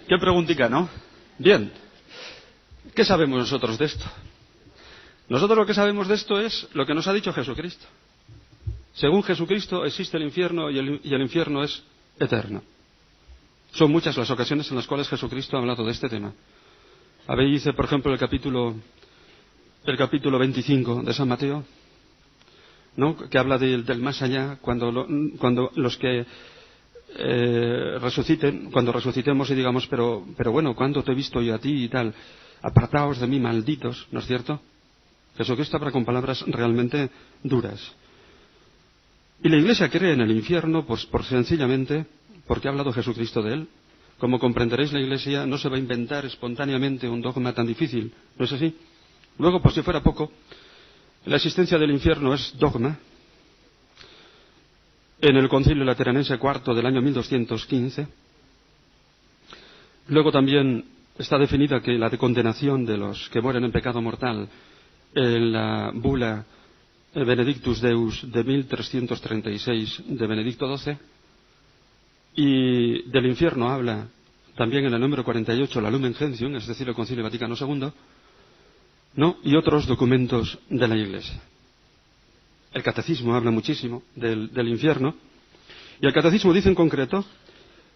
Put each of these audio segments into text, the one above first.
Qué preguntica, ¿no? Bien. ¿Qué sabemos nosotros de esto? Nosotros lo que sabemos de esto es lo que nos ha dicho Jesucristo. Según Jesucristo existe el infierno y el infierno es eterno. Son muchas las ocasiones en las cuales Jesucristo ha hablado de este tema. Dice, por ejemplo, el capítulo 25 de San Mateo, ¿no? Que habla del más allá, cuando los que cuando resucitemos y digamos, pero bueno, ¿cuándo te he visto yo a ti y tal? Apartaos de mí, malditos, ¿no es cierto? Jesucristo habla con palabras realmente duras. Y la Iglesia cree en el infierno, pues sencillamente porque ha hablado Jesucristo de él. Como comprenderéis, la Iglesia no se va a inventar espontáneamente un dogma tan difícil, ¿no es así? Luego, por si fuera poco, la existencia del infierno es dogma. En el Concilio Lateranense IV del año 1215. Luego también está definida que la de condenación de los que mueren en pecado mortal en la bula Benedictus Deus de 1336 de Benedicto XII. Y del infierno habla también en el número 48 la Lumen Gentium, es decir, el Concilio Vaticano II, ¿no? Y otros documentos de la Iglesia. El Catecismo habla muchísimo del infierno. Y el Catecismo dice en concreto,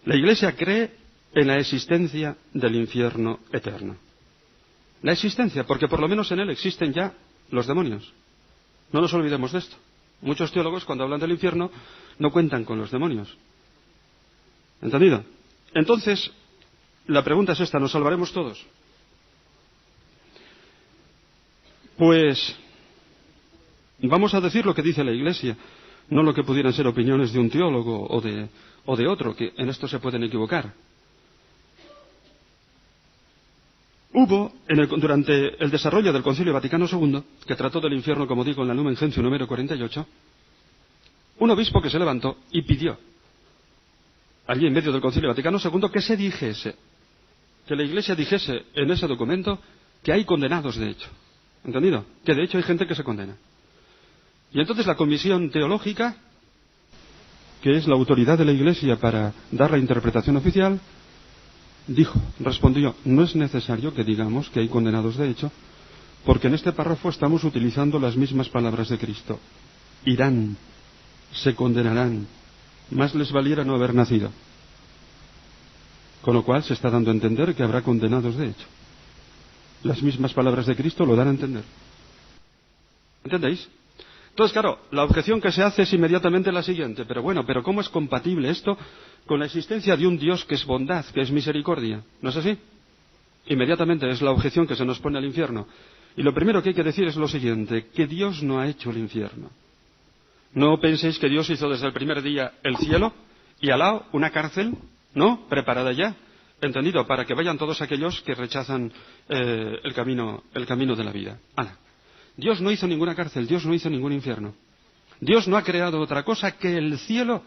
la Iglesia cree en la existencia del infierno eterno. La existencia, porque por lo menos en él existen ya los demonios. No nos olvidemos de esto. Muchos teólogos, cuando hablan del infierno, no cuentan con los demonios. ¿Entendido? Entonces, la pregunta es esta, ¿nos salvaremos todos? Pues vamos a decir lo que dice la Iglesia, no lo que pudieran ser opiniones de un teólogo o de otro, que en esto se pueden equivocar. Hubo, durante el desarrollo del Concilio Vaticano II, que trató del infierno, como digo, en la Lumen Gentium número 48, un obispo que se levantó y pidió, allí en medio del Concilio Vaticano II, que se dijese, que la Iglesia dijese en ese documento que hay condenados de hecho. ¿Entendido? Que de hecho hay gente que se condena. Y entonces la Comisión Teológica, que es la autoridad de la Iglesia para dar la interpretación oficial, respondió, no es necesario que digamos que hay condenados de hecho, porque en este párrafo estamos utilizando las mismas palabras de Cristo. Irán, se condenarán, más les valiera no haber nacido. Con lo cual se está dando a entender que habrá condenados de hecho. Las mismas palabras de Cristo lo dan a entender. ¿Entendéis? Entonces, claro, la objeción que se hace es inmediatamente la siguiente. Pero ¿cómo es compatible esto con la existencia de un Dios que es bondad, que es misericordia? ¿No es así? Inmediatamente es la objeción que se nos pone al infierno. Y lo primero que hay que decir es lo siguiente, que Dios no ha hecho el infierno. No penséis que Dios hizo desde el primer día el cielo y al lado una cárcel, ¿no? Preparada ya, ¿entendido? Para que vayan todos aquellos que rechazan el camino de la vida. Dios no hizo ninguna cárcel, Dios no hizo ningún infierno. Dios no ha creado otra cosa que el cielo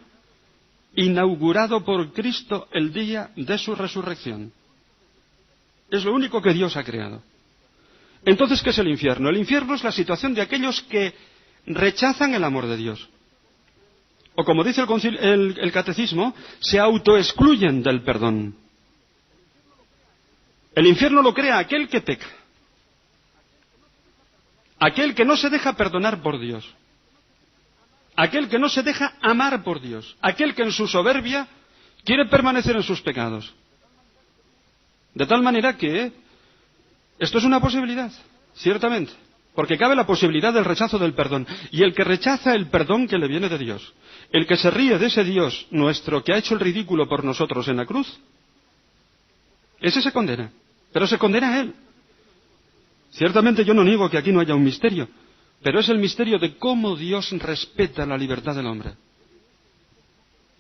inaugurado por Cristo el día de su resurrección. Es lo único que Dios ha creado. Entonces, ¿qué es el infierno? El infierno es la situación de aquellos que rechazan el amor de Dios. O como dice el Catecismo, se autoexcluyen del perdón. El infierno lo crea aquel que peca. Aquel que no se deja perdonar por Dios. Aquel que no se deja amar por Dios. Aquel que en su soberbia quiere permanecer en sus pecados. De tal manera que esto es una posibilidad, ciertamente. Porque cabe la posibilidad del rechazo del perdón. Y el que rechaza el perdón que le viene de Dios, el que se ríe de ese Dios nuestro que ha hecho el ridículo por nosotros en la cruz, ese se condena. Pero se condena a él. Ciertamente yo no niego que aquí no haya un misterio, pero es el misterio de cómo Dios respeta la libertad del hombre.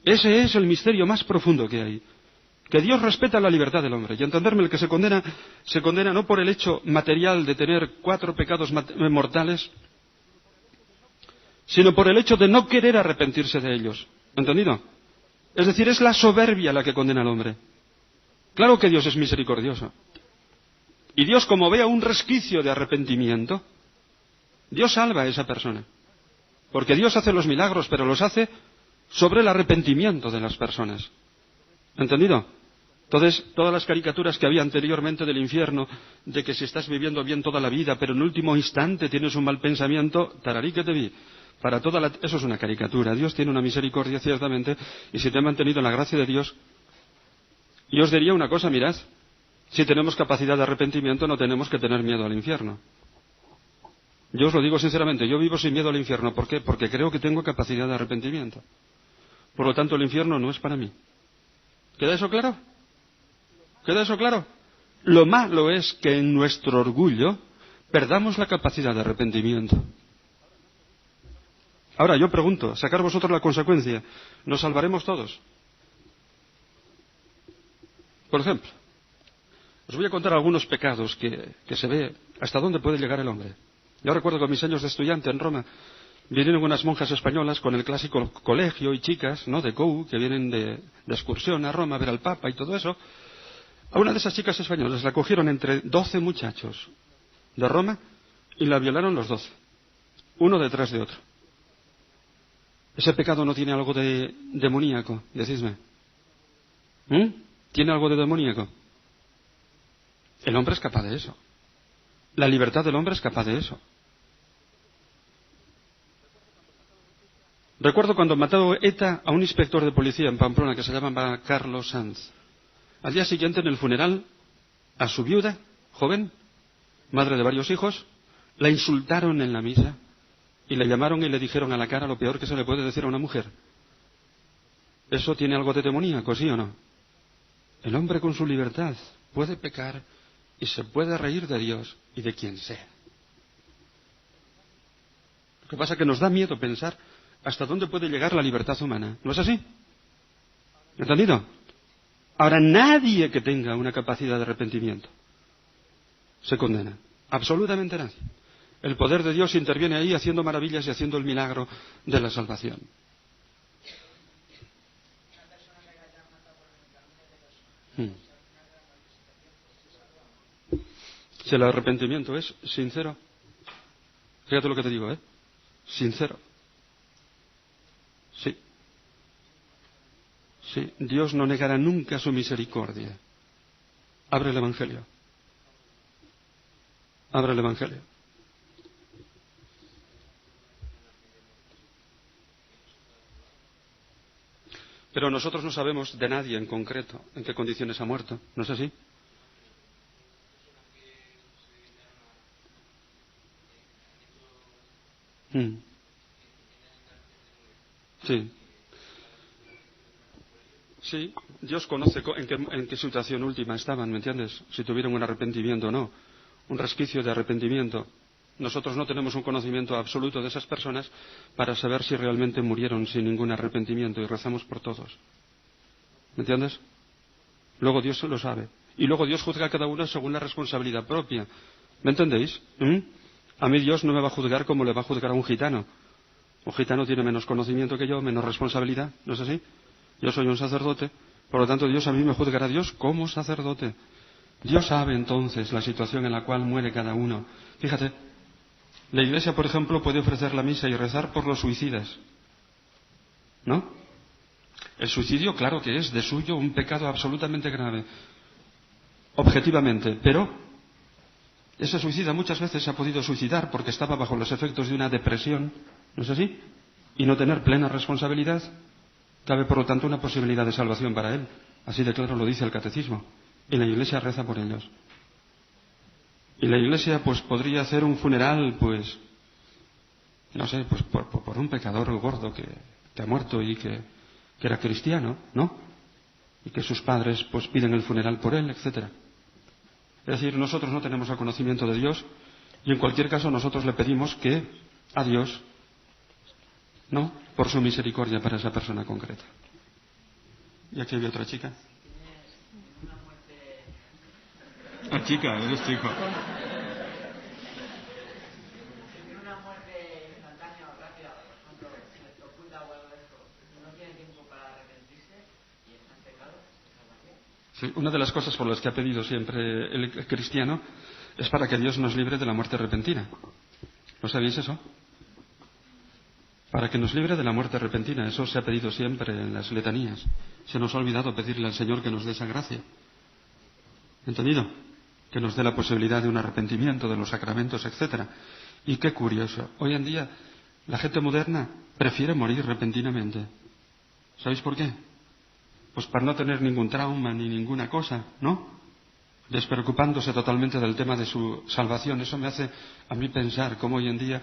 Ese es el misterio más profundo que hay. Que Dios respeta la libertad del hombre. Y entenderme, el que se condena no por el hecho material de tener 4 pecados mortales, sino por el hecho de no querer arrepentirse de ellos. ¿Entendido? Es decir, es la soberbia la que condena al hombre. Claro que Dios es misericordioso. Y Dios, como vea un resquicio de arrepentimiento, Dios salva a esa persona. Porque Dios hace los milagros, pero los hace sobre el arrepentimiento de las personas. ¿Entendido? Entonces, todas las caricaturas que había anteriormente del infierno, de que si estás viviendo bien toda la vida, pero en último instante tienes un mal pensamiento, tararí que te vi. Eso es una caricatura. Dios tiene una misericordia, ciertamente, y si te ha mantenido en la gracia de Dios. Y os diría una cosa, mirad, si tenemos capacidad de arrepentimiento, no tenemos que tener miedo al infierno. Yo os lo digo sinceramente, yo vivo sin miedo al infierno. ¿Por qué? Porque creo que tengo capacidad de arrepentimiento. Por lo tanto, el infierno no es para mí. ¿Queda eso claro? ¿Queda eso claro? Lo malo es que en nuestro orgullo perdamos la capacidad de arrepentimiento. Ahora, yo pregunto, sacar vosotros la consecuencia, ¿nos salvaremos todos? Por ejemplo, os voy a contar algunos pecados que se ve hasta dónde puede llegar el hombre. Yo recuerdo que en mis años de estudiante en Roma vinieron unas monjas españolas con el clásico colegio y chicas, ¿no?, de COU, que vienen de excursión a Roma a ver al Papa y todo eso. A una de esas chicas españolas la cogieron entre 12 muchachos de Roma y la violaron los 12, uno detrás de otro. ¿Ese pecado no tiene algo de demoníaco? Decidme. ¿Tiene algo de demoníaco? El hombre es capaz de eso. La libertad del hombre es capaz de eso. Recuerdo cuando mató ETA a un inspector de policía en Pamplona que se llamaba Carlos Sanz. Al día siguiente, en el funeral, a su viuda, joven, madre de varios hijos, la insultaron en la misa y le llamaron y le dijeron a la cara lo peor que se le puede decir a una mujer. ¿Eso tiene algo de demoníaco, sí o no? El hombre con su libertad puede pecar y se puede reír de Dios y de quien sea. Lo que pasa es que nos da miedo pensar hasta dónde puede llegar la libertad humana. ¿No es así? ¿Entendido? Ahora, nadie que tenga una capacidad de arrepentimiento se condena. Absolutamente nadie. El poder de Dios interviene ahí haciendo maravillas y haciendo el milagro de la salvación. Si el arrepentimiento es sincero, fíjate lo que te digo, sincero. Sí. Sí, Dios no negará nunca su misericordia. Abre el Evangelio. Abre el Evangelio. Pero nosotros no sabemos de nadie en concreto en qué condiciones ha muerto. ¿No es así? Sí. Sí, Dios conoce en qué situación última estaban, ¿me entiendes? Si tuvieron un arrepentimiento o no, un resquicio de arrepentimiento. Nosotros no tenemos un conocimiento absoluto de esas personas para saber si realmente murieron sin ningún arrepentimiento y rezamos por todos. ¿Me entiendes? Luego Dios lo sabe. Y luego Dios juzga a cada uno según la responsabilidad propia. ¿Me entendéis? A mí Dios no me va a juzgar como le va a juzgar a un gitano. Un gitano tiene menos conocimiento que yo, menos responsabilidad, ¿no es así? Yo soy un sacerdote, por lo tanto Dios a mí me juzgará Dios como sacerdote. Dios sabe entonces la situación en la cual muere cada uno. Fíjate, la Iglesia, por ejemplo, puede ofrecer la misa y rezar por los suicidas, ¿no? El suicidio, claro que es de suyo un pecado absolutamente grave, objetivamente, pero ese suicida muchas veces se ha podido suicidar porque estaba bajo los efectos de una depresión, ¿no es así? Y no tener plena responsabilidad. Cabe, por lo tanto, una posibilidad de salvación para él. Así de claro lo dice el Catecismo. Y la Iglesia reza por ellos. Y la Iglesia, pues, podría hacer un funeral, pues, no sé, pues por un pecador gordo que ha muerto y que era cristiano, ¿no? Y que sus padres, pues, piden el funeral por él, etcétera. Es decir, nosotros no tenemos el conocimiento de Dios y, en cualquier caso, nosotros le pedimos que a Dios, ¿no?, por su misericordia para esa persona concreta. Y aquí había otra chica. Ah, chica, eres chico. Una muerte instantánea o rápida, por ejemplo, se les oculta o algo de eso, no tiene tiempo para arrepentirse y está en pecado, sí, una de las cosas por las que ha pedido siempre el cristiano es para que Dios nos libre de la muerte repentina. ¿Lo sabéis eso? Para que nos libre de la muerte repentina. Eso se ha pedido siempre en las letanías. Se nos ha olvidado pedirle al Señor que nos dé esa gracia. ¿Entendido? Que nos dé la posibilidad de un arrepentimiento, de los sacramentos, etcétera. Y qué curioso. Hoy en día la gente moderna prefiere morir repentinamente. ¿Sabéis por qué? Pues para no tener ningún trauma ni ninguna cosa, ¿no? Despreocupándose totalmente del tema de su salvación. Eso me hace a mí pensar cómo hoy en día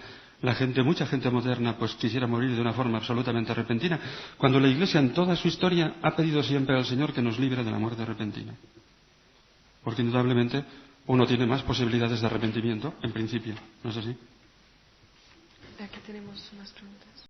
mucha gente moderna, pues quisiera morir de una forma absolutamente repentina, cuando la Iglesia en toda su historia ha pedido siempre al Señor que nos libre de la muerte repentina. Porque indudablemente uno tiene más posibilidades de arrepentimiento, en principio, ¿no es así? Aquí tenemos más preguntas.